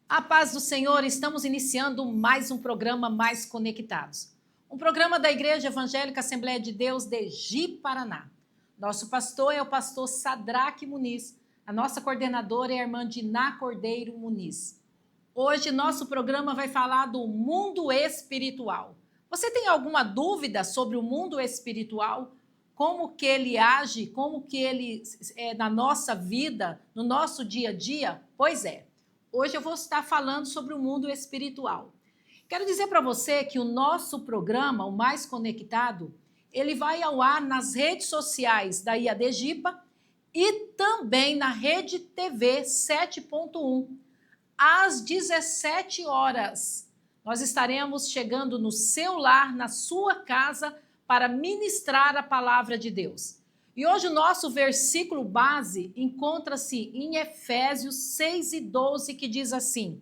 A paz do Senhor, estamos iniciando mais um programa Mais Conectados. Um programa da Igreja Evangélica Assembleia de Deus de Ji-Paraná. Nosso pastor é o pastor Sadraque Muniz, a nossa coordenadora é a irmã Diná Cordeiro Muniz. Hoje nosso programa vai falar do mundo espiritual. Você tem alguma dúvida sobre o mundo espiritual? Como que ele age, como que ele é na nossa vida, no nosso dia a dia? Pois é. Hoje eu vou estar falando sobre o mundo espiritual. Quero dizer para você que o nosso programa, o Mais Conectado, ele vai ao ar nas redes sociais da IADGIPA e também na Rede TV 7.1, às 17 horas. Nós estaremos chegando no seu lar, na sua casa, para ministrar a palavra de Deus. E hoje o nosso versículo base encontra-se em Efésios 6:12, que diz assim: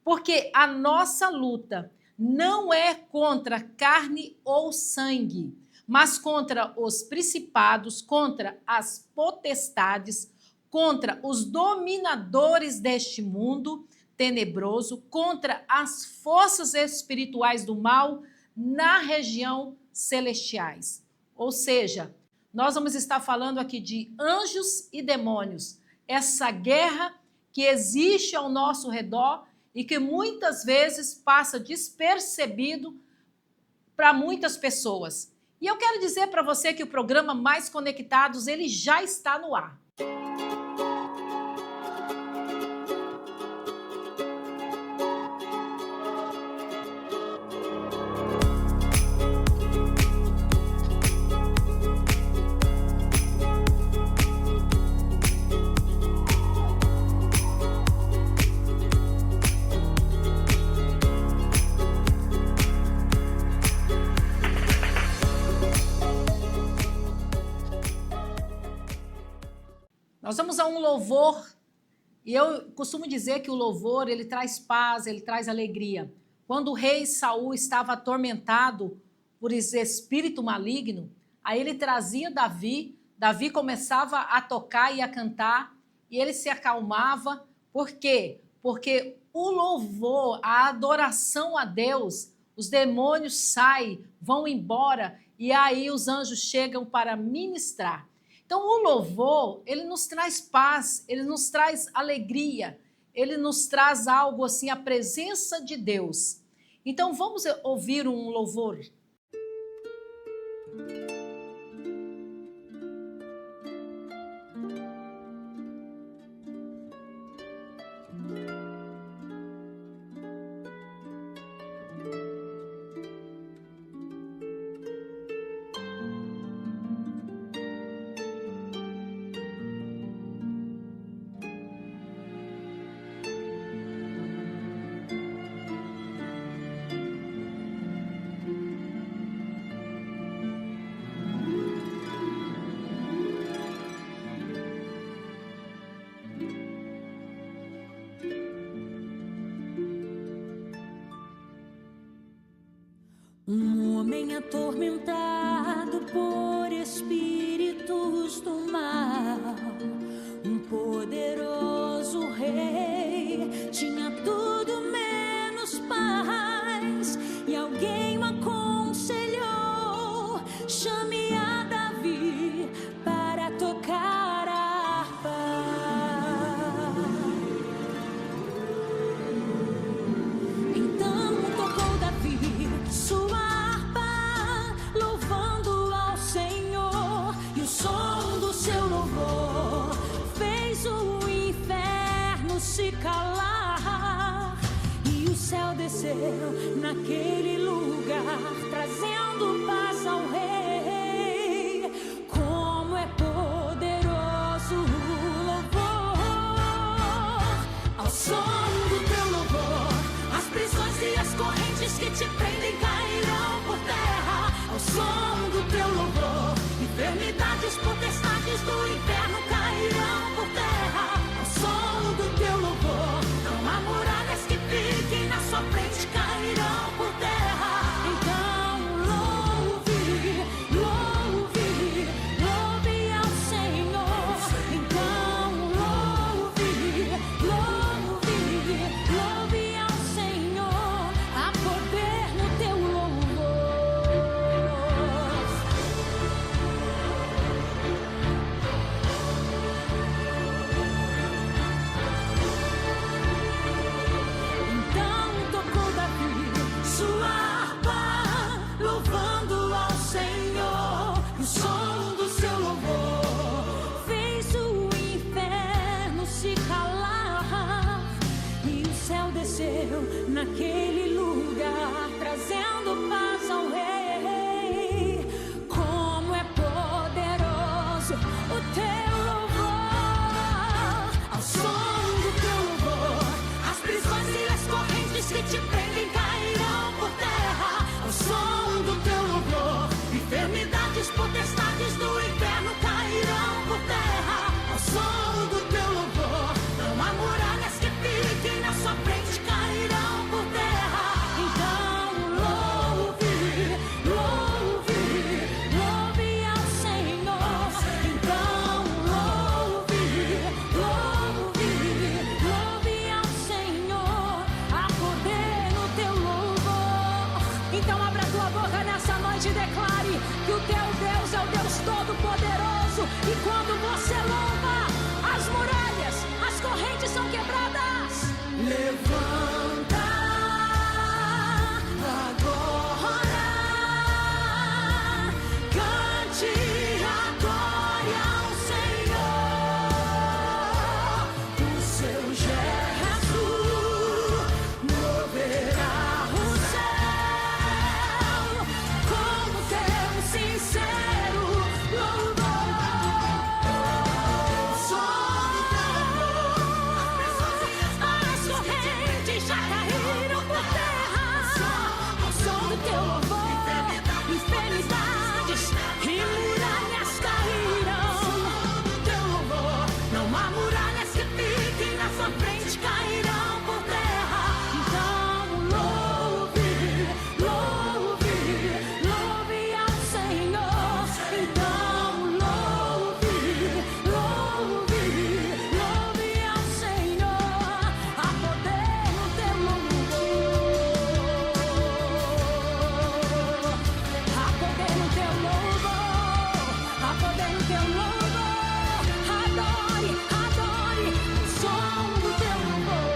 porque a nossa luta não é contra carne ou sangue, mas contra os principados, contra as potestades, contra os dominadores deste mundo tenebroso, contra as forças espirituais do mal na região celestiais. Ou seja, nós vamos estar falando aqui de anjos e demônios, essa guerra que existe ao nosso redor e que muitas vezes passa despercebido para muitas pessoas. E eu quero dizer para você que o programa Mais Conectados, ele já está no ar. Nós vamos a um louvor, e eu costumo dizer que o louvor, ele traz paz, ele traz alegria. Quando o rei Saul estava atormentado por esse espírito maligno, aí ele trazia Davi começava a tocar e a cantar, e ele se acalmava. Por quê? Porque o louvor, a adoração a Deus, os demônios saem, vão embora, e aí os anjos chegam para ministrar. Então, o louvor, ele nos traz paz, ele nos traz alegria, ele nos traz algo assim, a presença de Deus. Então, vamos ouvir um louvor. Um homem atormentado por espíritos do mal, um poderoso rei, tinha tudo menos paz, e alguém o aconselhou: chame a Davi para tocar a harpa. Então tocou Davi sua harpa, louvando ao Senhor, e o som do seu louvor fez o inferno se calar, e o céu desceu naquele lugar, trazendo paz ao rei. Como é poderoso o louvor, ao som do teu louvor, as prisões e as correntes que te prendem cairão por terra. Ao som do teu louvor, enfermidades, potestades do inferno cairão por terra. Ao som do teu louvor, não há muralhas que fiquem na sua frente, cairão por terra. Então louve, louve, louve ao Senhor. Então louve, louve, louve céu desceu naquele lugar, trazendo paz ao rei. Como é poderoso o teu louvor, ao som do teu louvor, as prisões e as correntes que te prendem cairão por terra. Ao som do teu louvor, enfermidades, potestades do inferno cairão por terra. Ao som do teu louvor, não há muralhas que fiquem na sua frente, cairão por terra. Então louve, louve, louve ao Senhor. Então louve, louve, louve ao Senhor. Há poder no teu louvor. Então abra a tua boca nessa noite e declare que o teu Deus é o Deus Todo-Poderoso. E quando você louva, as muralhas, as correntes são quebradas. Levanta agora, cante a glória ao Senhor. O seu gesto moverá o céu como teu sincero louvor. As correntes já caíram por terra. Ao som do teu louvor, enfermidades e muralhas cairão. Teu louvor, não há muralhas que fiquem na sua frente, cairão por terra. Então louve, louve, louve ao Senhor. Então louve, louve, louve ao Senhor. Há poder no teu louvor. Há poder no teu louvor. Há poder no teu louvor. Adore, adore o som do teu louvor.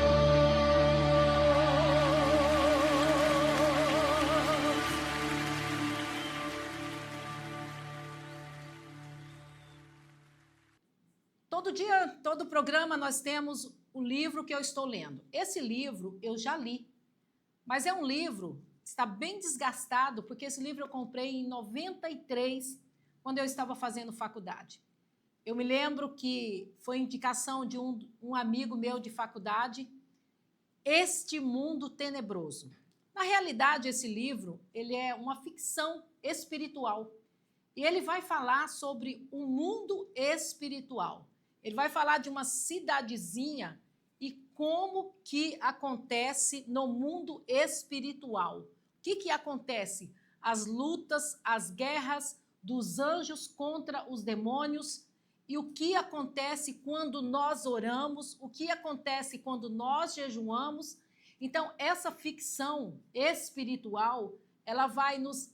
Todo dia, todo programa, nós temos o livro que eu estou lendo. Esse livro eu já li, mas é um livro que está bem desgastado, porque esse livro eu comprei em 93, quando eu estava fazendo faculdade. Eu me lembro que foi indicação de um amigo meu de faculdade, Este Mundo Tenebroso. Na realidade, esse livro ele é uma ficção espiritual. E ele vai falar sobre o mundo espiritual. Ele vai falar de uma cidadezinha e como que acontece no mundo espiritual. O que acontece? As lutas, as guerras dos anjos contra os demônios e o que acontece quando nós oramos, o que acontece quando nós jejuamos. Então, essa ficção espiritual, ela vai nos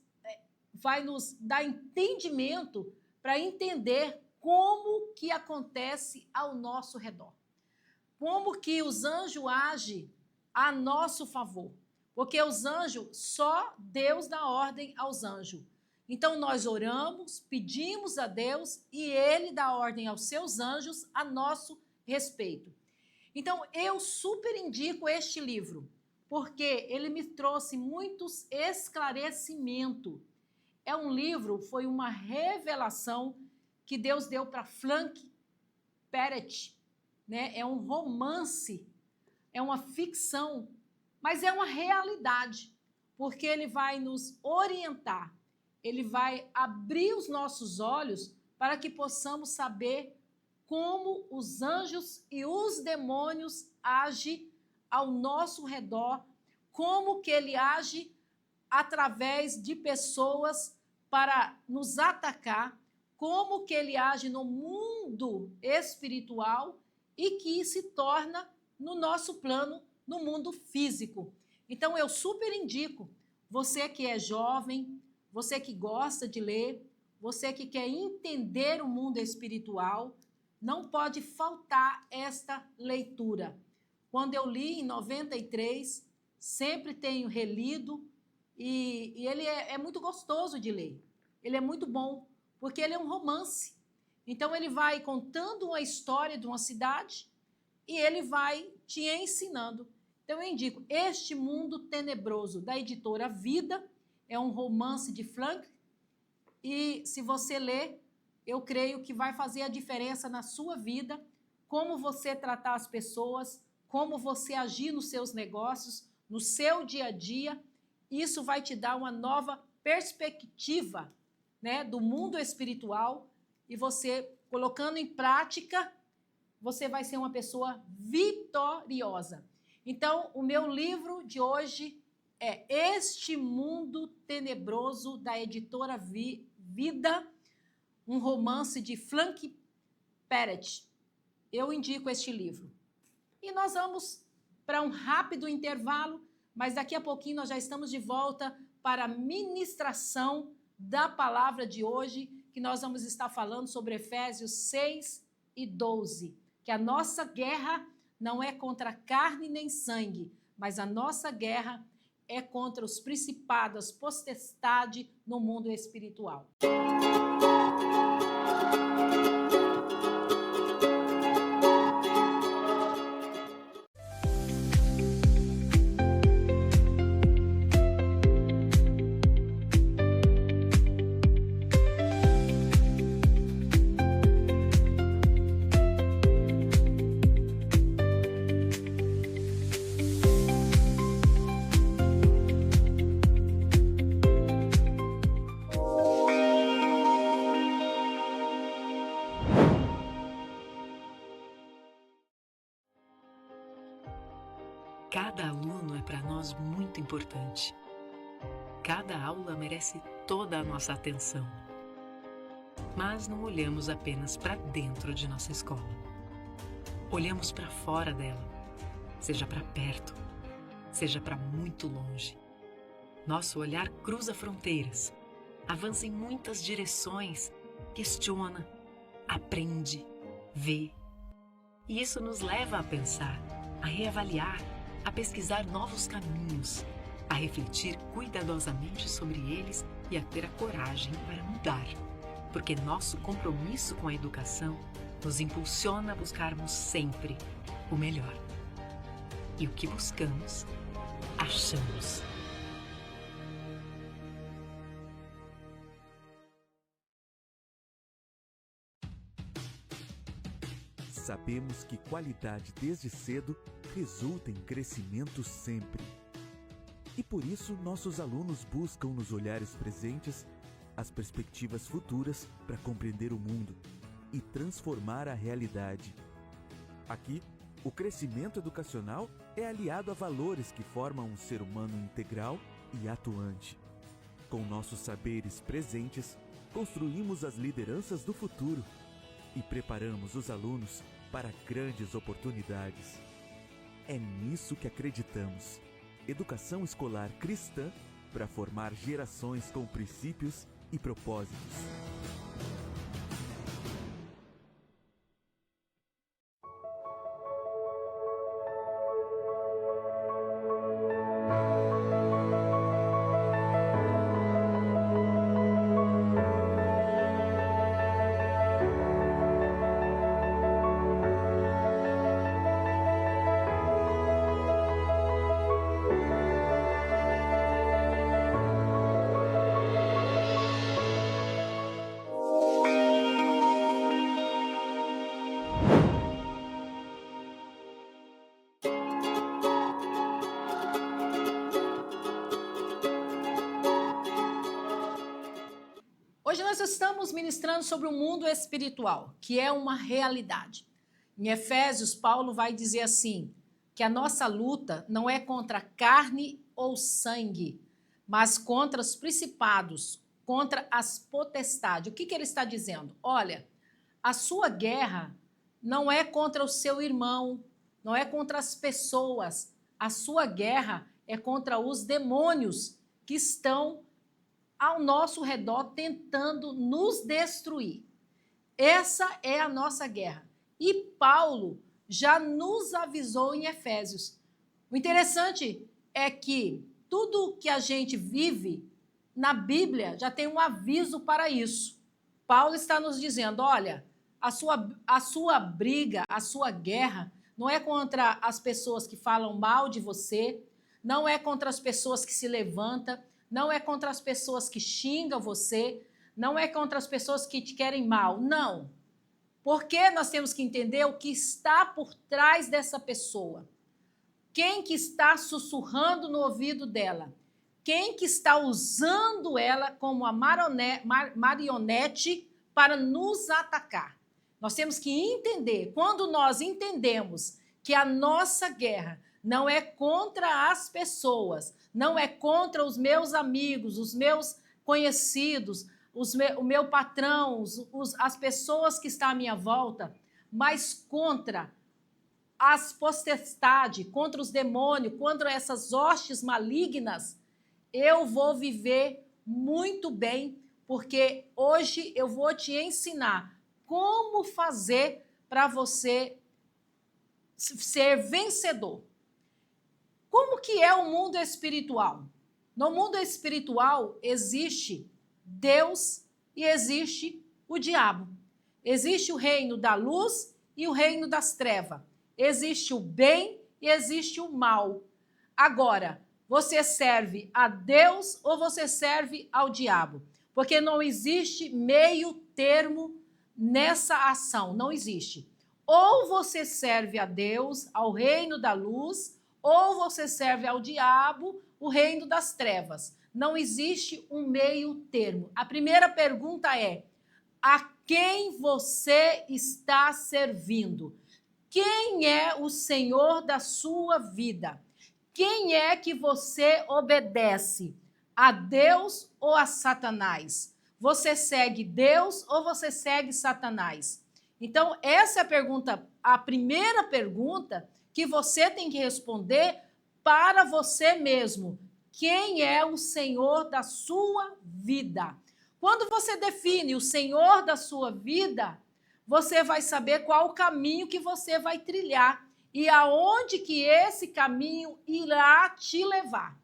dar entendimento para entender como que acontece ao nosso redor. Como que os anjos agem a nosso favor. Porque os anjos, só Deus dá ordem aos anjos. Então, nós oramos, pedimos a Deus e Ele dá ordem aos seus anjos a nosso respeito. Então, eu super indico este livro, porque ele me trouxe muitos esclarecimentos. É um livro, foi uma revelação que Deus deu para Frank Perret, né? É um romance, é uma ficção, mas é uma realidade, porque ele vai nos orientar, ele vai abrir os nossos olhos para que possamos saber como os anjos e os demônios agem ao nosso redor, como que ele age através de pessoas para nos atacar, como que ele age no mundo espiritual e que se torna no nosso plano, no mundo físico. Então, eu super indico, você que é jovem, você que gosta de ler, você que quer entender o mundo espiritual, não pode faltar esta leitura. Quando eu li em 93, sempre tenho relido e ele é muito gostoso de ler. Ele é muito bom, porque ele é um romance. Então, ele vai contando uma história de uma cidade e ele vai te ensinando. Então eu indico Este Mundo Tenebroso, da editora Vida, é um romance de Frank, e se você ler, eu creio que vai fazer a diferença na sua vida, como você tratar as pessoas, como você agir nos seus negócios, no seu dia a dia. Isso vai te dar uma nova perspectiva, né, do mundo espiritual, e você, colocando em prática, você vai ser uma pessoa vitoriosa. Então, o meu livro de hoje é Este Mundo Tenebroso, da editora Vida, um romance de Frank Perret. Eu indico este livro. E nós vamos para um rápido intervalo, mas daqui a pouquinho nós já estamos de volta para a ministração da palavra de hoje, que nós vamos estar falando sobre Efésios 6 e 12, que a nossa guerra não é contra carne nem sangue, mas a nossa guerra é contra os principados, potestade no mundo espiritual. Cada aluno é para nós muito importante. Cada aula merece toda a nossa atenção. Mas não olhamos apenas para dentro de nossa escola. Olhamos para fora dela, seja para perto, seja para muito longe. Nosso olhar cruza fronteiras, avança em muitas direções, questiona, aprende, vê. E isso nos leva a pensar, a reavaliar, a pesquisar novos caminhos, a refletir cuidadosamente sobre eles e a ter a coragem para mudar. Porque nosso compromisso com a educação nos impulsiona a buscarmos sempre o melhor. E o que buscamos, achamos. Sabemos que qualidade desde cedo resulta em crescimento sempre. E por isso nossos alunos buscam nos olhares presentes as perspectivas futuras para compreender o mundo e transformar a realidade. Aqui, o crescimento educacional é aliado a valores que formam um ser humano integral e atuante. Com nossos saberes presentes, construímos as lideranças do futuro e preparamos os alunos para grandes oportunidades. É nisso que acreditamos. Educação escolar cristã para formar gerações com princípios e propósitos. Hoje nós estamos ministrando sobre o mundo espiritual, que é uma realidade. Em Efésios, Paulo vai dizer assim, que a nossa luta não é contra carne ou sangue, mas contra os principados, contra as potestades. O que ele está dizendo? Olha, a sua guerra não é contra o seu irmão, não é contra as pessoas. A sua guerra é contra os demônios que estão ao nosso redor tentando nos destruir. Essa é a nossa guerra. E Paulo já nos avisou em Efésios. O interessante é que tudo que a gente vive na Bíblia já tem um aviso para isso. Paulo está nos dizendo, olha, a sua briga, a sua guerra não é contra as pessoas que falam mal de você, não é contra as pessoas que se levantam, não é contra as pessoas que xingam você, não é contra as pessoas que te querem mal, não. Porque nós temos que entender o que está por trás dessa pessoa. Quem que está sussurrando no ouvido dela? Quem que está usando ela como a marionete para nos atacar? Nós temos que entender, quando nós entendemos que a nossa guerra não é contra as pessoas, não é contra os meus amigos, os meus conhecidos, o meu patrão, as pessoas que estão à minha volta, mas contra as potestades, contra os demônios, contra essas hostes malignas, eu vou viver muito bem, porque hoje eu vou te ensinar como fazer para você ser vencedor. Como que é o mundo espiritual? No mundo espiritual existe Deus e existe o diabo. Existe o reino da luz e o reino das trevas. Existe o bem e existe o mal. Agora, você serve a Deus ou você serve ao diabo? Porque não existe meio termo nessa ação, não existe. Ou você serve a Deus, ao reino da luz, ou você serve ao diabo, o reino das trevas. Não existe um meio termo. A primeira pergunta é: a quem você está servindo? Quem é o Senhor da sua vida? Quem é que você obedece? A Deus ou a Satanás? Você segue Deus ou você segue Satanás? Então, essa é a primeira pergunta que você tem que responder para você mesmo. Quem é o Senhor da sua vida? Quando você define o Senhor da sua vida, você vai saber qual o caminho que você vai trilhar e aonde que esse caminho irá te levar.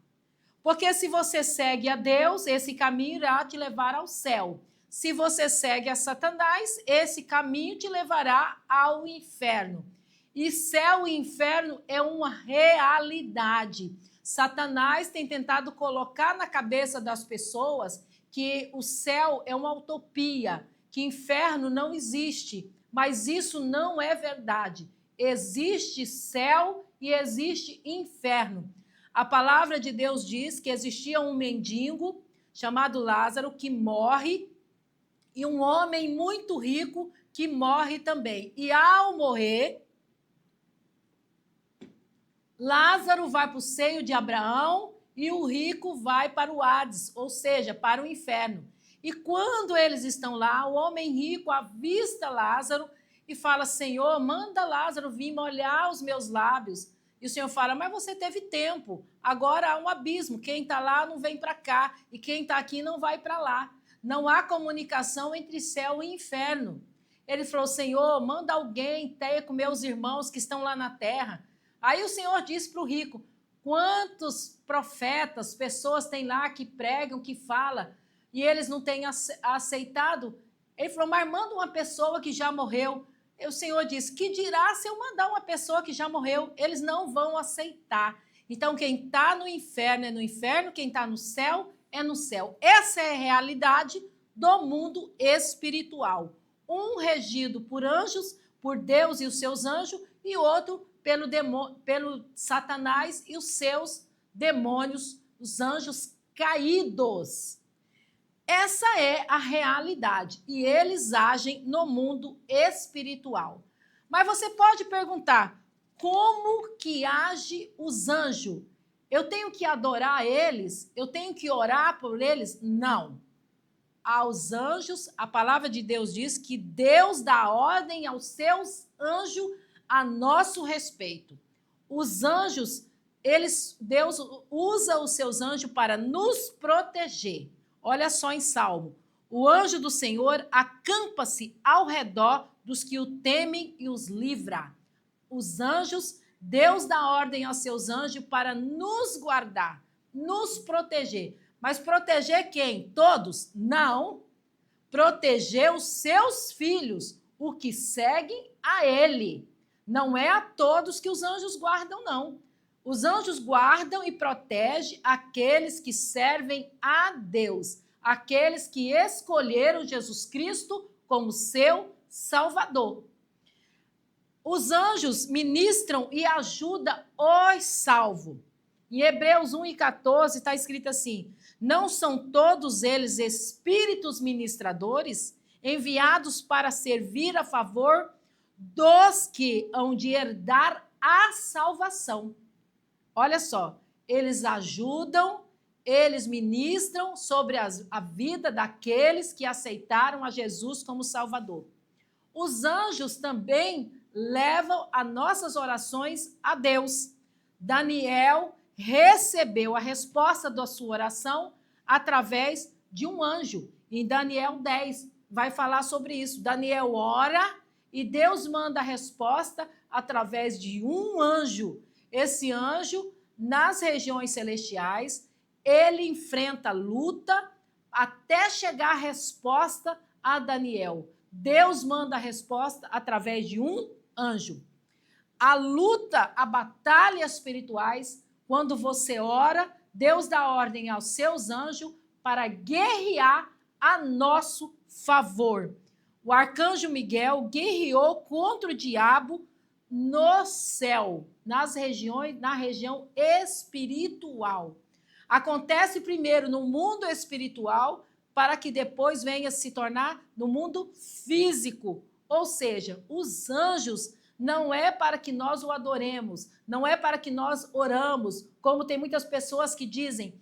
Porque se você segue a Deus, esse caminho irá te levar ao céu. Se você segue a Satanás, esse caminho te levará ao inferno. E céu e inferno é uma realidade. Satanás tem tentado colocar na cabeça das pessoas que o céu é uma utopia, que inferno não existe. Mas isso não é verdade. Existe céu e existe inferno. A palavra de Deus diz que existia um mendigo chamado Lázaro que morre e um homem muito rico que morre também. E ao morrer, Lázaro vai para o seio de Abraão e o rico vai para o Hades, ou seja, para o inferno. E quando eles estão lá, o homem rico avista Lázaro e fala: Senhor, manda Lázaro vir molhar os meus lábios. E o Senhor fala: mas você teve tempo, agora há um abismo, quem está lá não vem para cá, e quem está aqui não vai para lá. Não há comunicação entre céu e inferno. Ele falou: Senhor, manda alguém ter com meus irmãos que estão lá na terra. Aí o Senhor disse para o rico: quantos profetas, pessoas tem lá que pregam, que falam, e eles não têm aceitado? Ele falou: mas manda uma pessoa que já morreu. E o Senhor disse: que dirá se eu mandar uma pessoa que já morreu? Eles não vão aceitar. Então, quem está no inferno é no inferno, quem está no céu é no céu. Essa é a realidade do mundo espiritual. Um regido por anjos, por Deus e os seus anjos, e outro pelo Satanás e os seus demônios, os anjos caídos. Essa é a realidade e eles agem no mundo espiritual. Mas você pode perguntar: como que age os anjos? Eu tenho que adorar eles? Eu tenho que orar por eles? Não. Aos anjos, a palavra de Deus diz que Deus dá ordem aos seus anjos a nosso respeito. Os anjos, Deus usa os seus anjos para nos proteger. Olha só em Salmo: o anjo do Senhor acampa-se ao redor dos que o temem e os livra. Os anjos, Deus dá ordem aos seus anjos para nos guardar, nos proteger. Mas proteger quem? Todos? Não. Proteger os seus filhos, o que seguem a ele. Não é a todos que os anjos guardam, não. Os anjos guardam e protegem aqueles que servem a Deus, aqueles que escolheram Jesus Cristo como seu Salvador. Os anjos ministram e ajudam os salvos. Em Hebreus 1:14 está escrito assim: não são todos eles espíritos ministradores enviados para servir a favor dos que hão de herdar a salvação. Olha só, eles ajudam, eles ministram sobre a vida daqueles que aceitaram a Jesus como Salvador. Os anjos também levam as nossas orações a Deus. Daniel recebeu a resposta da sua oração através de um anjo. Em Daniel 10, vai falar sobre isso. Daniel ora e Deus manda a resposta através de um anjo. Esse anjo, nas regiões celestiais, ele enfrenta luta até chegar a resposta a Daniel. Deus manda a resposta através de um anjo. A luta, a batalha espirituais, quando você ora, Deus dá ordem aos seus anjos para guerrear a nosso favor. O arcanjo Miguel guerreou contra o diabo no céu, na região espiritual. Acontece primeiro no mundo espiritual, para que depois venha se tornar no mundo físico. Ou seja, os anjos não é para que nós o adoremos, não é para que nós oramos, como tem muitas pessoas que dizem,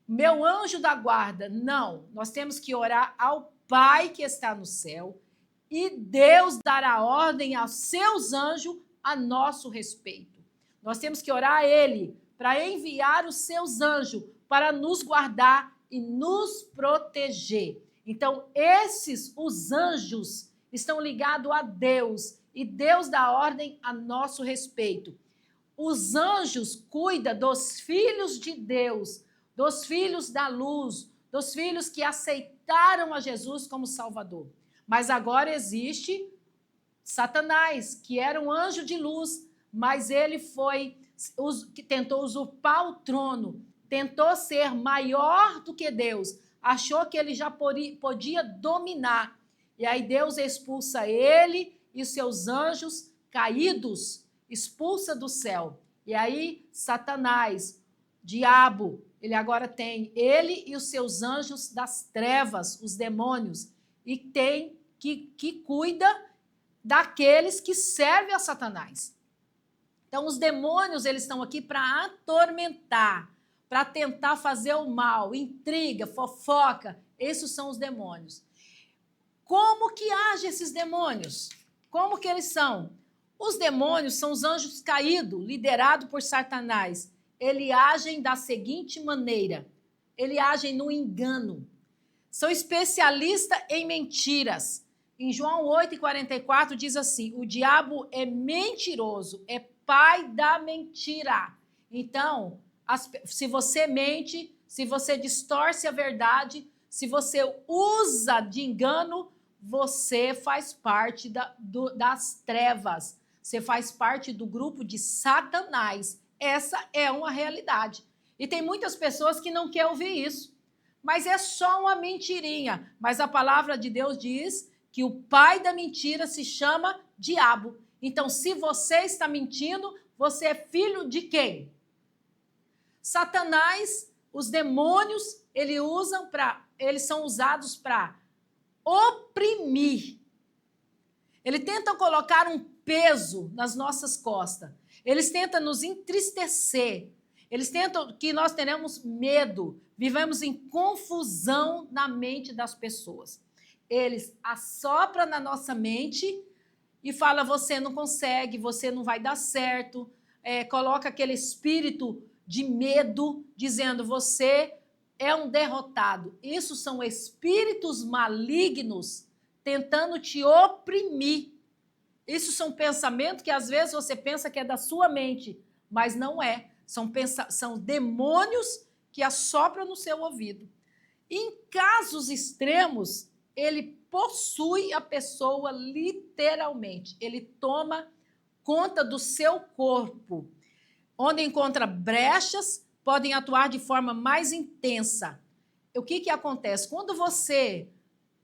meu anjo da guarda. Não, nós temos que orar ao Pai que está no céu e Deus dará ordem aos seus anjos a nosso respeito. Nós temos que orar a Ele para enviar os seus anjos para nos guardar e nos proteger. Então, os anjos, estão ligados a Deus e Deus dá ordem a nosso respeito. Os anjos cuidam dos filhos de Deus, dos filhos da luz, dos filhos que aceitaram a Jesus como Salvador. Mas agora existe Satanás, que era um anjo de luz, mas ele tentou usurpar o trono, tentou ser maior do que Deus, achou que ele já podia dominar. E aí Deus expulsa ele e os seus anjos caídos, expulsa do céu. E aí Satanás, diabo, ele agora tem ele e os seus anjos das trevas, os demônios, e tem que cuida daqueles que servem a Satanás. Então os demônios, eles estão aqui para atormentar, para tentar fazer o mal, intriga, fofoca. Esses são os demônios. Como que agem esses demônios? Como que eles são? Os demônios são os anjos caídos, liderados por Satanás. Eles agem da seguinte maneira: eles agem no engano. São especialistas em mentiras. Em João 8:44 diz assim: o diabo é mentiroso, é pai da mentira. Então, se você mente, se você distorce a verdade, se você usa de engano, você faz parte das trevas. Você faz parte do grupo de Satanás. Essa é uma realidade. E tem muitas pessoas que não querem ouvir isso. Mas é só uma mentirinha. Mas a palavra de Deus diz que o pai da mentira se chama diabo. Então, se você está mentindo, você é filho de quem? Satanás, os demônios, eles são usados para oprimir. Eles tentam colocar um peso nas nossas costas. Eles tentam nos entristecer. Eles tentam que nós tenhamos medo, vivemos em confusão na mente das pessoas. Eles assopram na nossa mente e falam, você não consegue, você não vai dar certo. Coloca aquele espírito de medo, dizendo, você é um derrotado. Isso são espíritos malignos tentando te oprimir. Isso são pensamentos que às vezes você pensa que é da sua mente, mas não é. São demônios que assopram no seu ouvido. Em casos extremos, ele possui a pessoa literalmente. Ele toma conta do seu corpo. Onde encontra brechas, podem atuar de forma mais intensa. O que acontece? Quando você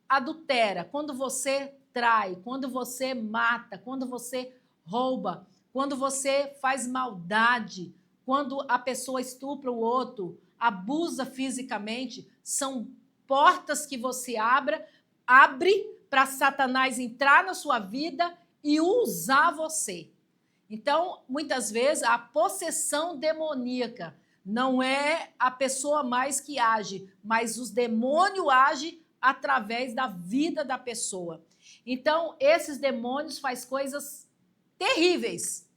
adultera, quando você trai, quando você mata, quando você rouba, quando você faz maldade, quando a pessoa estupra o outro, abusa fisicamente, são portas que você abre para Satanás entrar na sua vida e usar você. Então, muitas vezes, a possessão demoníaca não é a pessoa mais que age, mas os demônios agem através da vida da pessoa. Então, esses demônios fazem coisas terríveis.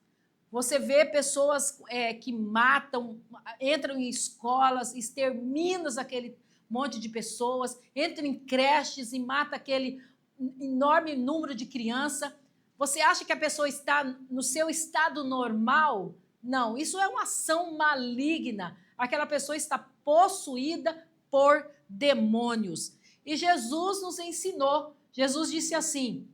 Você vê pessoas que matam, entram em escolas, exterminam aquele monte de pessoas, entram em creches e matam aquele enorme número de crianças. Você acha que a pessoa está no seu estado normal? Não, isso é uma ação maligna. Aquela pessoa está possuída por demônios. E Jesus nos ensinou, Jesus disse assim,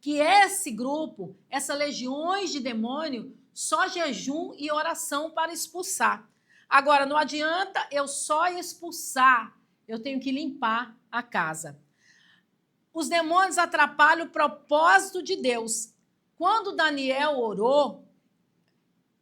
que esse grupo, essas legiões de demônio, só jejum e oração para expulsar. Agora, não adianta eu só expulsar, eu tenho que limpar a casa. Os demônios atrapalham o propósito de Deus. Quando Daniel orou,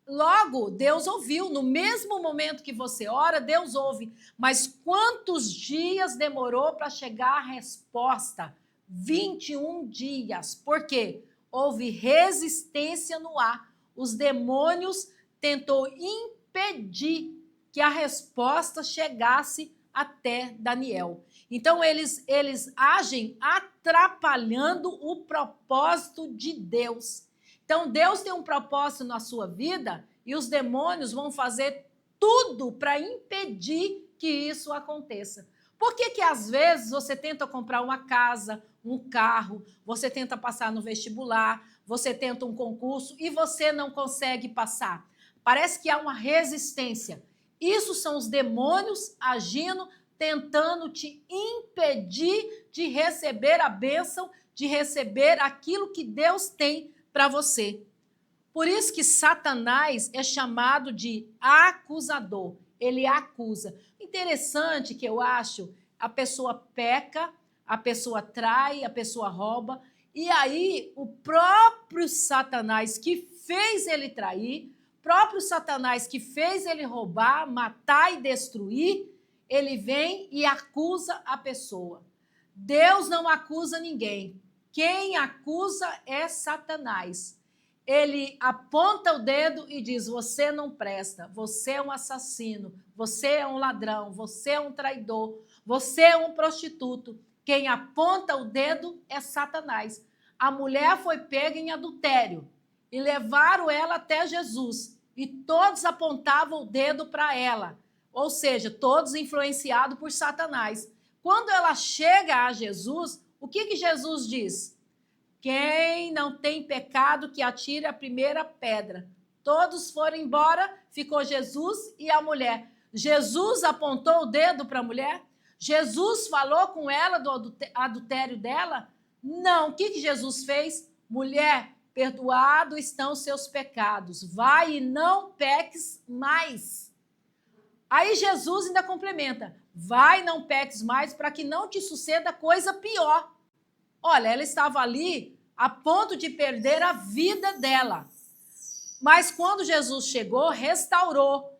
logo Deus ouviu. No mesmo momento que você ora, Deus ouve. Mas quantos dias demorou para chegar a resposta? 21 dias. Por quê? Houve resistência no ar. Os demônios tentou impedir que a resposta chegasse até Daniel. Então, eles agem atrapalhando o propósito de Deus. Então, Deus tem um propósito na sua vida e os demônios vão fazer tudo para impedir que isso aconteça. Por que às vezes você tenta comprar uma casa, um carro, você tenta passar no vestibular, você tenta um concurso e você não consegue passar? Parece que há uma resistência. Isso são os demônios agindo, tentando te impedir de receber a bênção, de receber aquilo que Deus tem para você. Por isso que Satanás é chamado de acusador. Ele acusa. Interessante que eu acho, a pessoa peca, a pessoa trai, a pessoa rouba, e aí o próprio Satanás que fez ele trair, próprio Satanás que fez ele roubar, matar e destruir, ele vem e acusa a pessoa. Deus não acusa ninguém. Quem acusa é Satanás. Ele aponta o dedo e diz, você não presta, você é um assassino, você é um ladrão, você é um traidor, você é um prostituto. Quem aponta o dedo é Satanás. A mulher foi pega em adultério e levaram ela até Jesus. E todos apontavam o dedo para ela. Ou seja, todos influenciados por Satanás. Quando ela chega a Jesus, o que Jesus diz? Quem não tem pecado, que atire a primeira pedra. Todos foram embora, ficou Jesus e a mulher. Jesus apontou o dedo para a mulher? Jesus falou com ela do adultério dela? Não. O que Jesus fez? Mulher, perdoados estão os seus pecados. Vai e não peques mais. Aí Jesus ainda complementa, vai, não peques mais, para que não te suceda coisa pior. Olha, ela estava ali a ponto de perder a vida dela. Mas quando Jesus chegou, restaurou.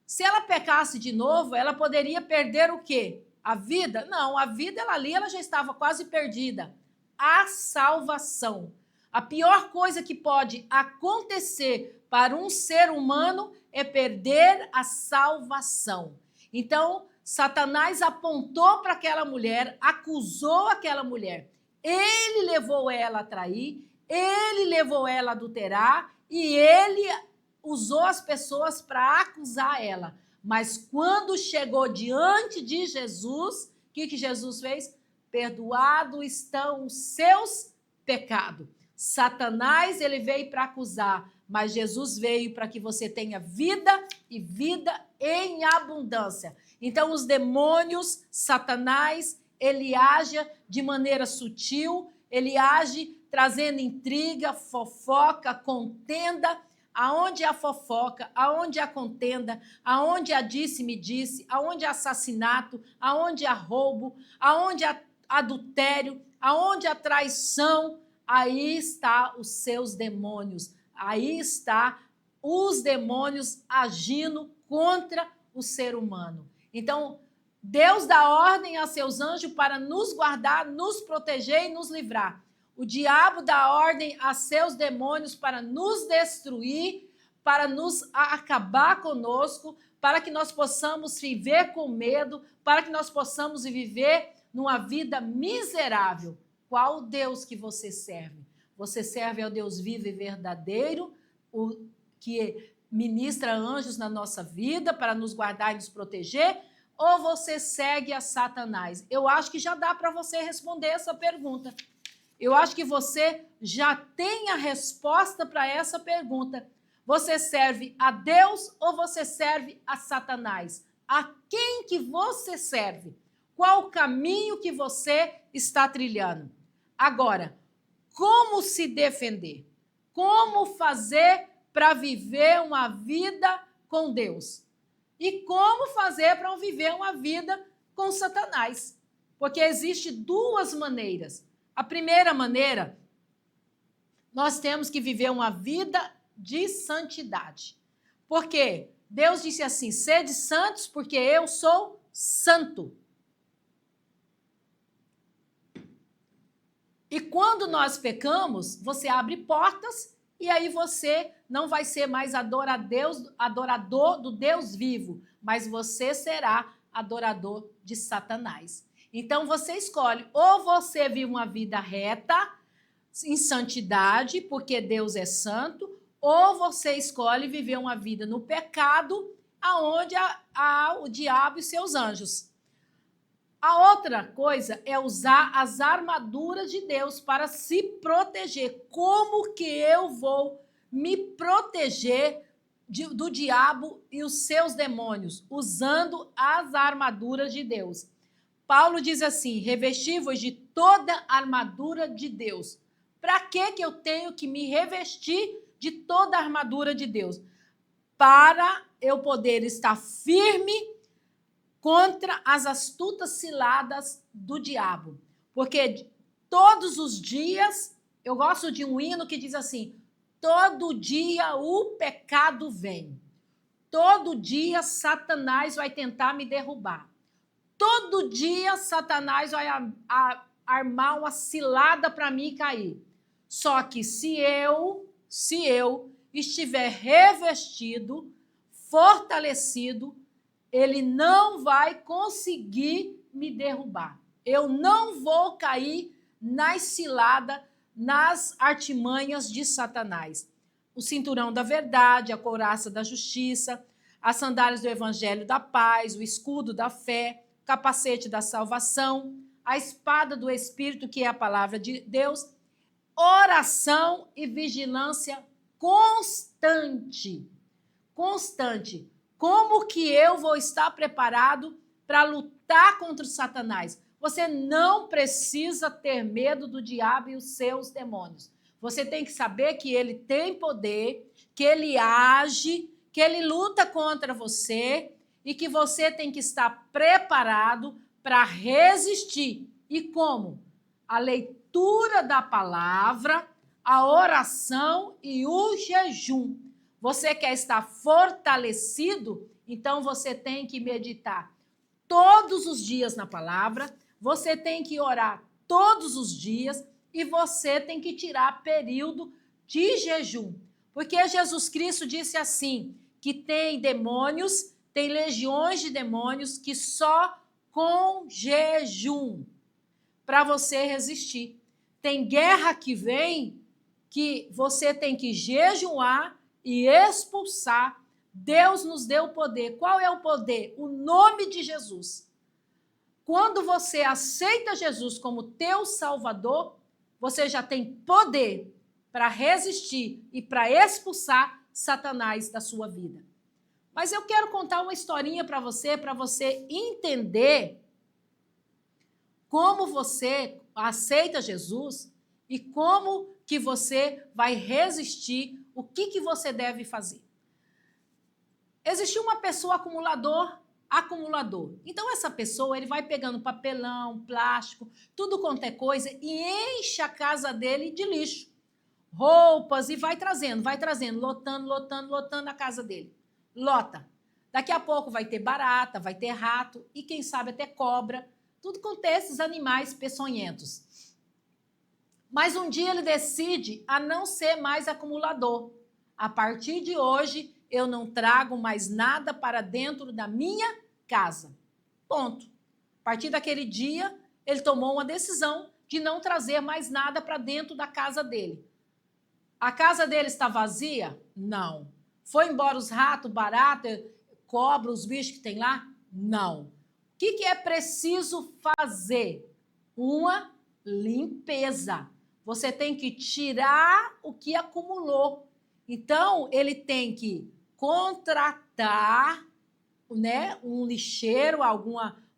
Se ela pecasse de novo, ela poderia perder o quê? A vida? Não, a vida ela já estava quase perdida. A salvação. A pior coisa que pode acontecer para um ser humano é perder a salvação. Então, Satanás apontou para aquela mulher, acusou aquela mulher. Ele levou ela a trair, ele levou ela a adulterar e ele usou as pessoas para acusar ela. Mas quando chegou diante de Jesus, o que Jesus fez? Perdoados estão os seus pecados. Satanás, ele veio para acusar, mas Jesus veio para que você tenha vida e vida em abundância. Então, os demônios, Satanás, ele age de maneira sutil, ele age trazendo intriga, fofoca, contenda. Aonde há fofoca, aonde há contenda, aonde há disse-me-disse, aonde há assassinato, aonde há roubo, aonde há adultério, aonde há traição, aí está os seus demônios. Aí está os demônios agindo contra o ser humano. Então, Deus dá ordem a seus anjos para nos guardar, nos proteger e nos livrar. O diabo dá ordem a seus demônios para nos destruir, para nos acabar conosco, para que nós possamos viver com medo, para que nós possamos viver numa vida miserável. Qual Deus que você serve? Você serve ao Deus vivo e verdadeiro, o que ministra anjos na nossa vida para nos guardar e nos proteger, ou você segue a Satanás? Eu acho que já dá para você responder essa pergunta. Eu acho que você já tem a resposta para essa pergunta. Você serve a Deus ou você serve a Satanás? A quem que você serve? Qual o caminho que você está trilhando? Agora, como se defender? Como fazer para viver uma vida com Deus? E como fazer para viver uma vida com Satanás? Porque existem duas maneiras. A primeira maneira, nós temos que viver uma vida de santidade. Por quê? Deus disse assim, sede santos porque eu sou santo. E quando nós pecamos, você abre portas e aí você não vai ser mais adorador do Deus vivo, mas você será adorador de Satanás. Então, você escolhe, ou você vive uma vida reta, em santidade, porque Deus é santo, ou você escolhe viver uma vida no pecado, aonde há o diabo e seus anjos. A outra coisa é usar as armaduras de Deus para se proteger. Como que eu vou me proteger do diabo e os seus demônios? Usando as armaduras de Deus. Paulo diz assim, revesti-vos de toda a armadura de Deus. Para que eu tenho que me revestir de toda a armadura de Deus? Para eu poder estar firme contra as astutas ciladas do diabo. Porque todos os dias, eu gosto de um hino que diz assim, todo dia o pecado vem. Todo dia Satanás vai tentar me derrubar. Todo dia Satanás vai armar uma cilada para mim cair. Só que se eu estiver revestido, fortalecido, ele não vai conseguir me derrubar. Eu não vou cair na cilada, nas artimanhas de Satanás. O cinturão da verdade, a couraça da justiça, as sandálias do evangelho da paz, o escudo da fé, capacete da salvação, a espada do Espírito, que é a palavra de Deus, oração e vigilância constante. Constante. Como que eu vou estar preparado para lutar contra o Satanás? Você não precisa ter medo do diabo e os seus demônios. Você tem que saber que ele tem poder, que ele age, que ele luta contra você, e que você tem que estar preparado para resistir. E como? A leitura da palavra, a oração e o jejum. Você quer estar fortalecido? Então você tem que meditar todos os dias na palavra, você tem que orar todos os dias e você tem que tirar período de jejum. Porque Jesus Cristo disse assim, que tem demônios, tem legiões de demônios que só com jejum para você resistir. Tem guerra que vem que você tem que jejuar e expulsar. Deus nos deu o poder. Qual é o poder? O nome de Jesus. Quando você aceita Jesus como teu Salvador, você já tem poder para resistir e para expulsar Satanás da sua vida. Mas eu quero contar uma historinha para você entender como você aceita Jesus e como que você vai resistir, o que você deve fazer. Existiu uma pessoa acumulador. Então, essa pessoa, ele vai pegando papelão, plástico, tudo quanto é coisa e enche a casa dele de lixo. Roupas e vai trazendo, lotando a casa dele. Lota. Daqui a pouco vai ter barata, vai ter rato e quem sabe até cobra. Tudo quanto é esses animais peçonhentos. Mas um dia ele decide a não ser mais acumulador. A partir de hoje, eu não trago mais nada para dentro da minha casa. Ponto. A partir daquele dia, ele tomou uma decisão de não trazer mais nada para dentro da casa dele. A casa dele está vazia? Não. Foi embora os ratos, barata, cobra, os bichos que tem lá? Não. O que é preciso fazer? Uma limpeza. Você tem que tirar o que acumulou. Então, ele tem que contratar, né, um lixeiro,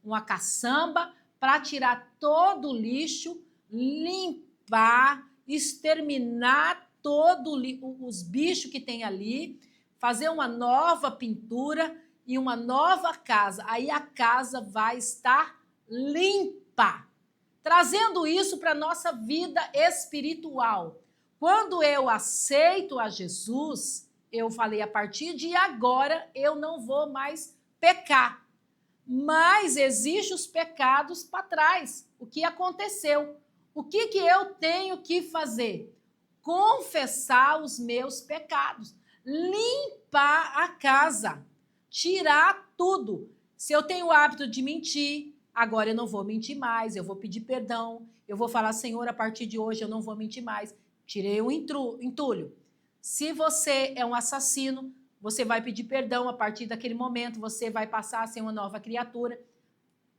uma caçamba, para tirar todo o lixo, limpar, exterminar todos os bichos que tem ali, fazer uma nova pintura e uma nova casa. Aí a casa vai estar limpa. Trazendo isso para a nossa vida espiritual. Quando eu aceito a Jesus, eu falei, a partir de agora eu não vou mais pecar. Mas existem os pecados para trás. O que aconteceu? O que eu tenho que fazer? Confessar os meus pecados. Limpar a casa. Tirar tudo. Se eu tenho o hábito de mentir, agora eu não vou mentir mais. Eu vou pedir perdão. Eu vou falar, Senhor, a partir de hoje eu não vou mentir mais. Tirei o entulho. Se você é um assassino, você vai pedir perdão a partir daquele momento, você vai passar a ser uma nova criatura,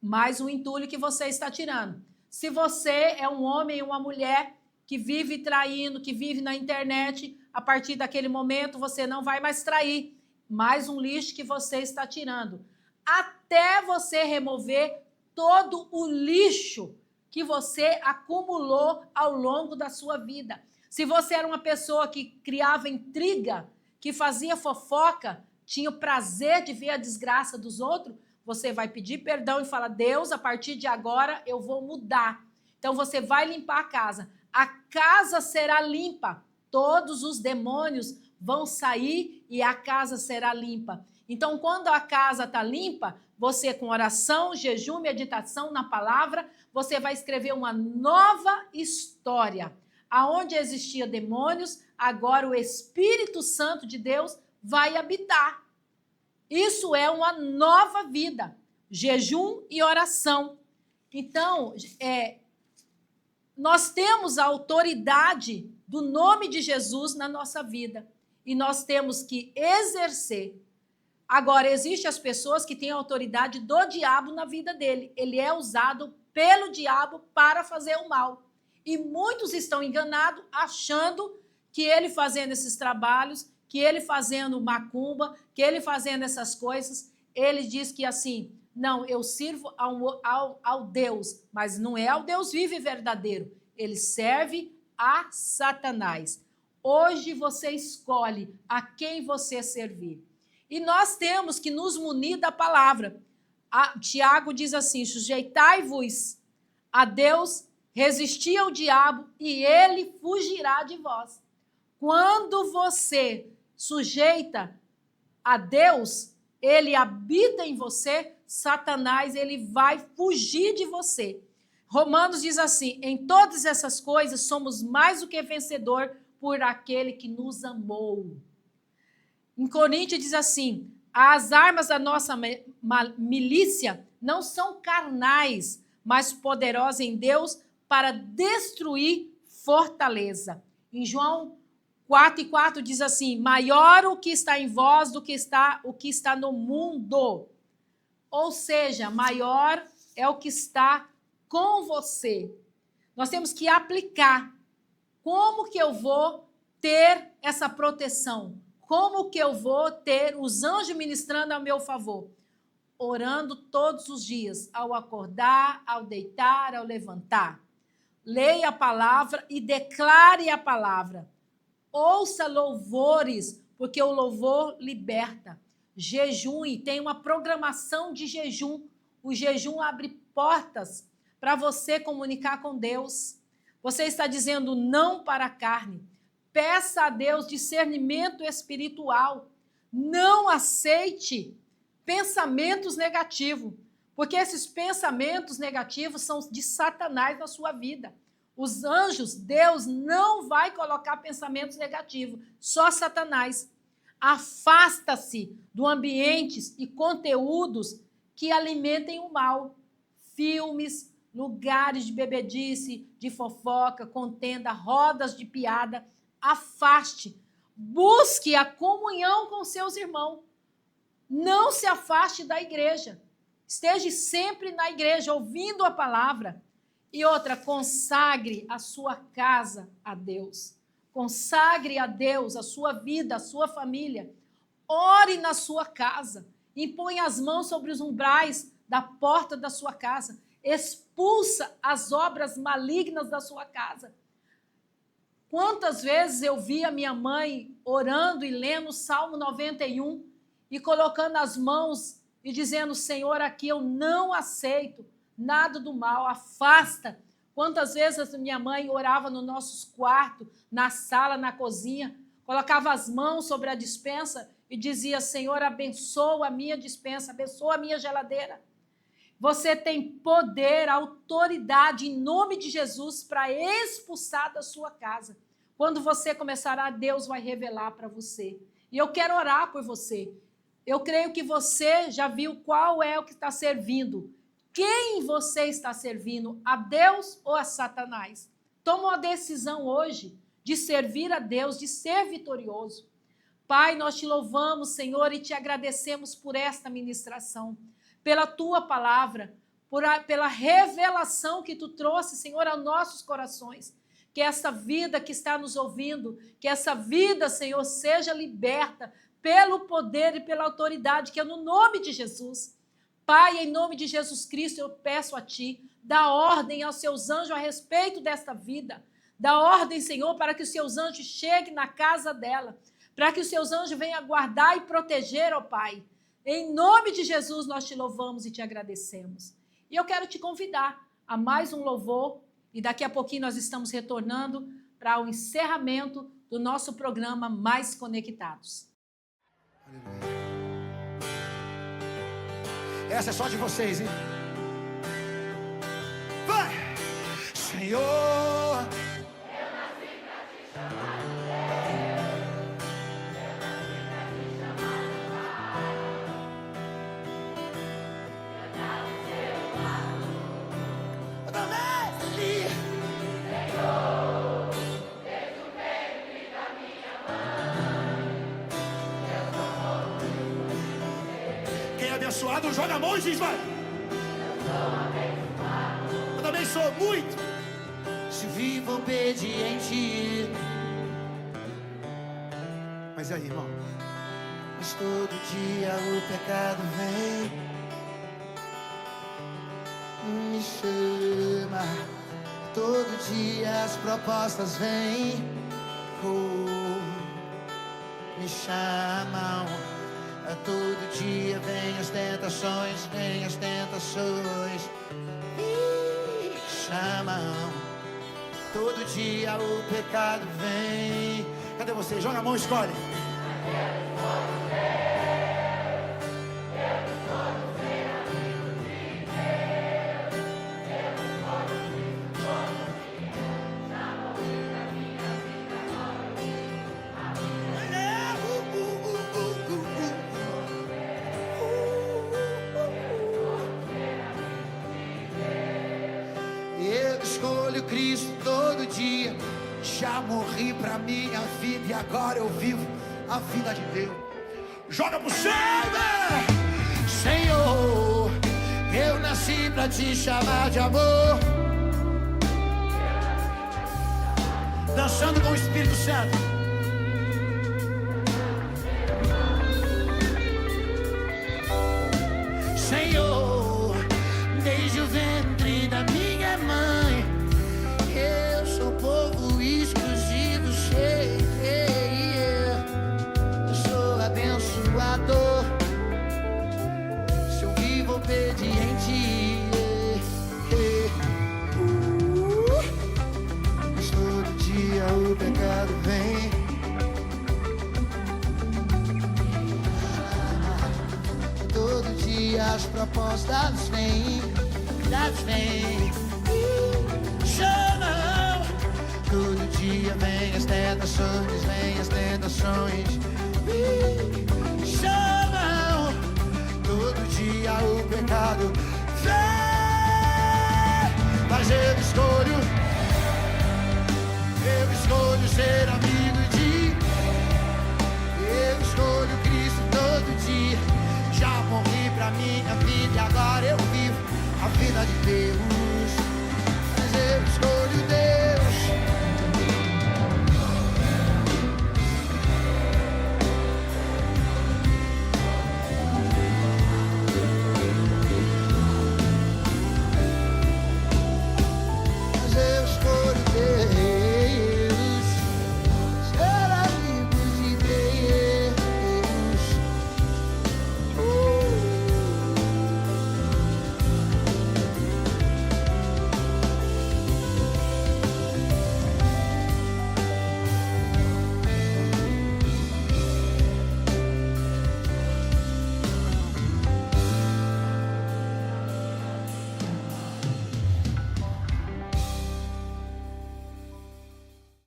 mais um entulho que você está tirando. Se você é um homem ou uma mulher que vive traindo, que vive na internet, a partir daquele momento você não vai mais trair, mais um lixo que você está tirando. Até você remover todo o lixo que você acumulou ao longo da sua vida. Se você era uma pessoa que criava intriga, que fazia fofoca, tinha o prazer de ver a desgraça dos outros, você vai pedir perdão e falar, Deus, a partir de agora eu vou mudar. Então você vai limpar a casa. A casa será limpa. Todos os demônios vão sair e a casa será limpa. Então, quando a casa está limpa, você com oração, jejum, meditação na palavra, você vai escrever uma nova história. Aonde existia demônios, agora o Espírito Santo de Deus vai habitar. Isso é uma nova vida, jejum e oração. Então, nós temos a autoridade do nome de Jesus na nossa vida e nós temos que exercer. Agora, existem as pessoas que têm a autoridade do diabo na vida dele. Ele é usado pelo diabo para fazer o mal. E muitos estão enganados, achando que ele fazendo esses trabalhos, que ele fazendo macumba, que ele fazendo essas coisas, ele diz que assim, não, eu sirvo ao Deus, mas não é ao Deus vivo e verdadeiro. Ele serve a Satanás. Hoje você escolhe a quem você servir. E nós temos que nos munir da palavra. Tiago diz assim, sujeitai-vos a Deus, resisti ao diabo e ele fugirá de vós. Quando você sujeita a Deus, ele habita em você, Satanás, ele vai fugir de você. Romanos diz assim, em todas essas coisas somos mais do que vencedor por aquele que nos amou. Em Coríntios diz assim, as armas da nossa milícia não são carnais, mas poderosas em Deus para destruir fortaleza. Em João 4:4 diz assim, maior o que está em vós do que o que está no mundo. Ou seja, maior é o que está com você. Nós temos que aplicar. Como que eu vou ter essa proteção? Como que eu vou ter os anjos ministrando a meu favor? Orando todos os dias, ao acordar, ao deitar, ao levantar. leia a palavra e declare a palavra. Ouça louvores, porque o louvor liberta. Jejum, tem uma programação de jejum. O jejum abre portas para você comunicar com Deus. Você está dizendo não para a carne. Peça a Deus discernimento espiritual. Não aceite pensamentos negativos, porque esses pensamentos negativos são de Satanás na sua vida. Os anjos, Deus não vai colocar pensamentos negativos, só Satanás. Afasta-se do ambientes e conteúdos que alimentem o mal. Filmes, lugares de bebedice, de fofoca, contenda, rodas de piada. Afaste. Busque a comunhão com seus irmãos. Não se afaste da igreja. Esteja sempre na igreja, ouvindo a palavra. E outra, consagre a sua casa a Deus. Consagre a Deus a sua vida, a sua família. Ore na sua casa. Impõe as mãos sobre os umbrais da porta da sua casa. Expulsa as obras malignas da sua casa. Quantas vezes eu vi a minha mãe orando e lendo o Salmo 91 e colocando as mãos e dizendo, Senhor, aqui eu não aceito nada do mal, afasta. Quantas vezes a minha mãe orava nos nossos quartos, na sala, na cozinha, colocava as mãos sobre a despensa e dizia, Senhor, abençoa a minha despensa, abençoa a minha geladeira. Você tem poder, autoridade em nome de Jesus para expulsar da sua casa. Quando você começar a Deus vai revelar para você. E eu quero orar por você. Eu creio que você já viu qual é o que está servindo. Quem você está servindo? A Deus ou a Satanás? Toma uma decisão hoje de servir a Deus, de ser vitorioso. Pai, nós te louvamos, Senhor, e te agradecemos por esta ministração, pela tua palavra, pela revelação que tu trouxe, Senhor, aos nossos corações. Que essa vida que está nos ouvindo, que essa vida, Senhor, seja liberta pelo poder e pela autoridade, que é no nome de Jesus. Pai, em nome de Jesus Cristo, eu peço a Ti, dá ordem aos seus anjos a respeito desta vida. Dá ordem, Senhor, para que os seus anjos cheguem na casa dela, para que os seus anjos venham guardar e proteger, ó Pai. Em nome de Jesus, nós te louvamos e te agradecemos. E eu quero te convidar a mais um louvor, e daqui a pouquinho nós estamos retornando para o encerramento do nosso programa Mais Conectados. Aleluia. Essa é só de vocês, hein? Vai! Senhor, eu nasci pra te chamar de Deus. Eu nasci pra te chamar de Pai. Eu tava ao seu lado. Outra vez, ali. Senhor, desde o ventre da minha mãe, eu sou todo de você. Quem é abençoado, joga a mão e diz, vai. Eu sou abençoado. Eu também sou muito. Se vivo obediente. Mas aí, irmão? Mas todo dia o pecado vem, me chama. Todo dia as propostas vêm, me chamam. Todo dia vem as tentações, me chamam. Todo dia o pecado vem. Cadê você? Joga a mão e escolhe. Eu escolho Cristo todo dia. Já morri pra minha vida e agora eu vivo a vida de Deus. Joga pro céu, né? Senhor, eu nasci pra te chamar de amor. Dançando com o Espírito Santo. Senhor, desde o ventre da minha mãe, obediente. Mas todo dia o pecado vem. Todo dia as propostas vêm. Chamam. Todo dia vem as tentações, chamam. Todo dia o pecado vem. Mas eu escolho ser amigo de. Eu escolho Cristo todo dia. Já morri pra minha vida e agora eu vivo a vida de Deus. Mas eu escolho Deus. Mas eu escolho Deus. Ser amigo de Deus.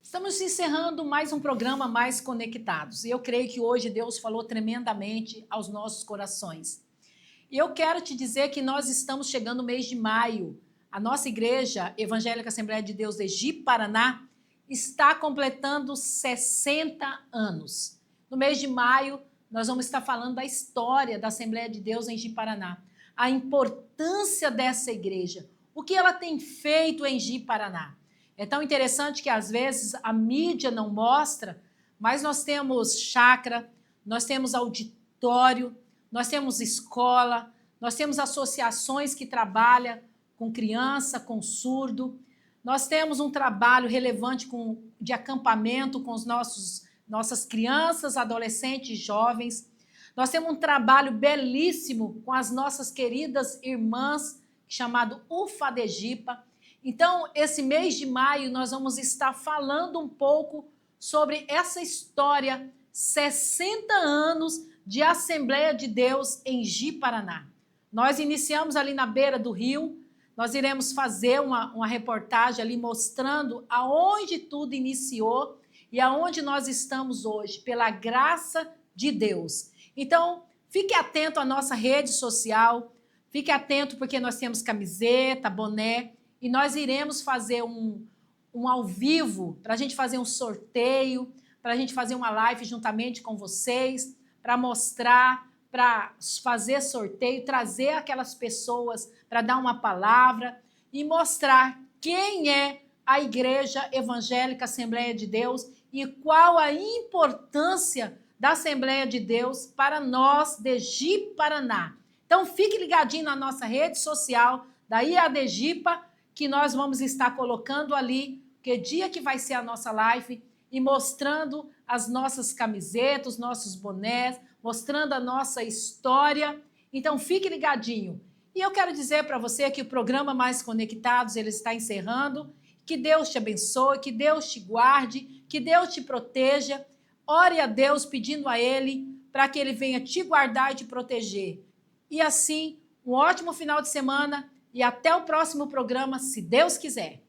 Estamos encerrando mais um programa Mais Conectados. E eu creio que hoje Deus falou tremendamente aos nossos corações. E eu quero te dizer que nós estamos chegando no mês de maio. A nossa igreja Evangélica Assembleia de Deus de Ji-Paraná está completando 60 anos. No mês de maio, nós vamos estar falando da história da Assembleia de Deus em Ji-Paraná. A importância dessa igreja. O que ela tem feito em Ji-Paraná. É tão interessante que às vezes a mídia não mostra, mas nós temos chácara, nós temos auditório, nós temos escola, nós temos associações que trabalham com criança, com surdo, nós temos um trabalho relevante de acampamento com os nossas crianças, adolescentes e jovens, nós temos um trabalho belíssimo com as nossas queridas irmãs, chamado UFADEGIPA. Então, esse mês de maio, nós vamos estar falando um pouco sobre essa história, 60 anos de Assembleia de Deus em Ji-Paraná. Nós iniciamos ali na beira do rio, nós iremos fazer uma reportagem ali mostrando aonde tudo iniciou e aonde nós estamos hoje, pela graça de Deus. Então, fique atento à nossa rede social, fique atento porque nós temos camiseta, boné, e nós iremos fazer um ao vivo, para a gente fazer um sorteio, para a gente fazer uma live juntamente com vocês, para mostrar, para fazer sorteio, trazer aquelas pessoas para dar uma palavra e mostrar quem é a Igreja Evangélica Assembleia de Deus e qual a importância da Assembleia de Deus para nós de Ji-Paraná. Então fique ligadinho na nossa rede social da IADGIPA, que nós vamos estar colocando ali, que dia que vai ser a nossa live, e mostrando as nossas camisetas, os nossos bonés, mostrando a nossa história. Então, fique ligadinho. E eu quero dizer para você que o programa Mais Conectados, ele está encerrando. Que Deus te abençoe, que Deus te guarde, que Deus te proteja. Ore a Deus pedindo a Ele para que Ele venha te guardar e te proteger. E assim, um ótimo final de semana. E até o próximo programa, se Deus quiser.